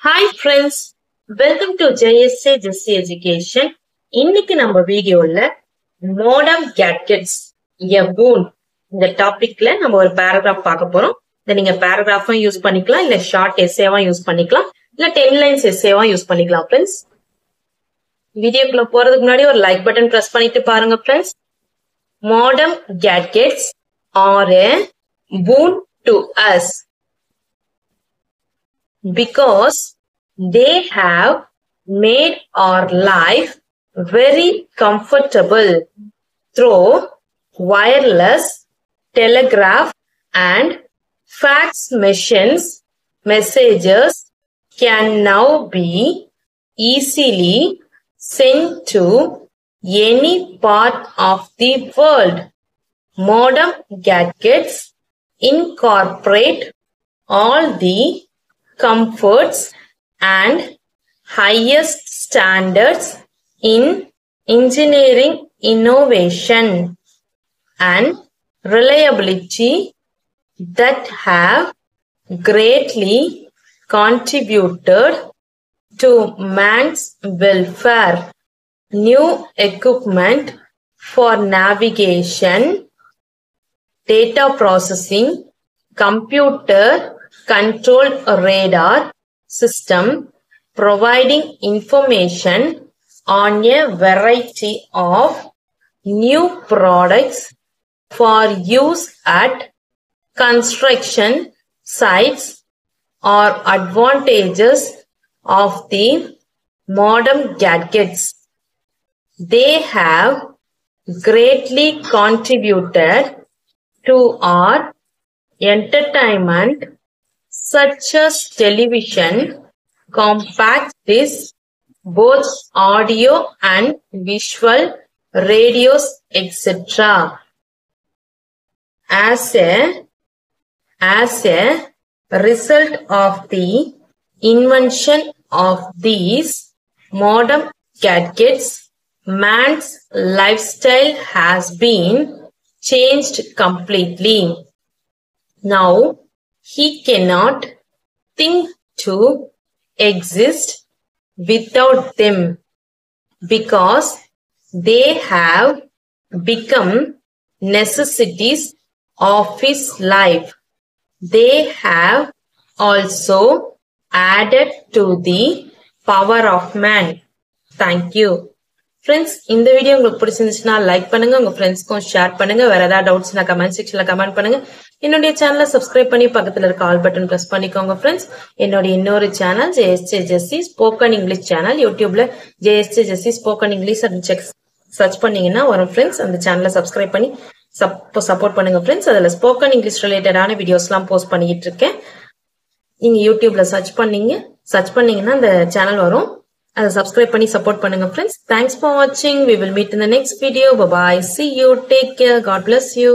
Hi friends, welcome to JSA Jesse Education. இன்னைக்கு நம்ம வீடியோல modem gadgets a boon இந்த டாபிக்ல நம்ம ஒரு பேராகிராஃப் பார்க்க போறோம். இத நீங்க பேராகிராஃபா யூஸ் பண்ணிக்கலாம், இல்ல ஷார்ட் எஸ்ஸேவா யூஸ் பண்ணிக்கலாம், இல்ல 10 லைன்ஸ் எஸ்ஸேவா யூஸ் பண்ணிக்கலாம் friends. வீடியோக்குள்ள போறதுக்கு முன்னாடி ஒரு லைக் பட்டன் பிரஸ் பண்ணிட்டு பாருங்க friends. Modem gadgets are a boon to us because they have made our life very comfortable through wireless telegraph and fax machines. Messages can now be easily sent to any part of the world. Modern gadgets incorporate all the comforts and highest standards in engineering innovation and reliability that have greatly contributed to man's welfare. New equipment for navigation, data processing, computer controlled radar system providing information on a variety of new products for use at construction sites are advantages of the modern gadgets. They have greatly contributed to our entertainment, such as television, compact discs, both audio and visual, radios, etc. As a result of the invention of these modern gadgets, man's lifestyle has been changed completely. Now, he cannot think to exist without them because they have become necessities of his life. They have also added to the power of man. Thank you. Friends, இந்த video உங்களுக்கு பிடிச்சிருந்துச்சுன்னா like பண்ணுங்க, உங்க ஃப்ரெண்ட்ஸ்க்கும் share பண்ணுங்க. வேற ஏதாவது டவுட்ஸ்னா comment செக்ஷன்ல கமெண்ட் பண்ணுங்க. என்னுடைய சேனலை சப்ஸ்கிரைப் பண்ணி பக்கத்துல இருக்க ஆல் பட்டன் பிரஸ் பண்ணிக்கோங்க ஃப்ரெண்ட்ஸ். என்னுடைய இன்னொரு channel JSJ Jesse spoken English channel, யூடியூப்ல JSJ Jesse spoken English search பண்ணீங்கன்னா வரும் ஃப்ரெண்ட்ஸ். அந்த சேனலை சப்ஸ்கிரைப் பண்ணி சப்போர்ட் பண்ணுங்க ஃப்ரெண்ட்ஸ். அதுல ஸ்போக்கன் இங்கிலீஷ் ரிலேட்டடான வீடியோஸ் எல்லாம் போஸ்ட் பண்ணிட்டு இருக்கேன். நீங்க யூடியூப்ல சர்ச் பண்ணீங்கன்னா அந்த சேனல் வரும். அதை சப்ஸ்கிரைப் பண்ணி சப்போர்ட் பண்ணுங்க ஃப்ரெண்ட்ஸ். தேங்க்ஸ் ஃபார் வாட்சிங். We will meet in the next video. Bye bye. See you. Take care. God bless you.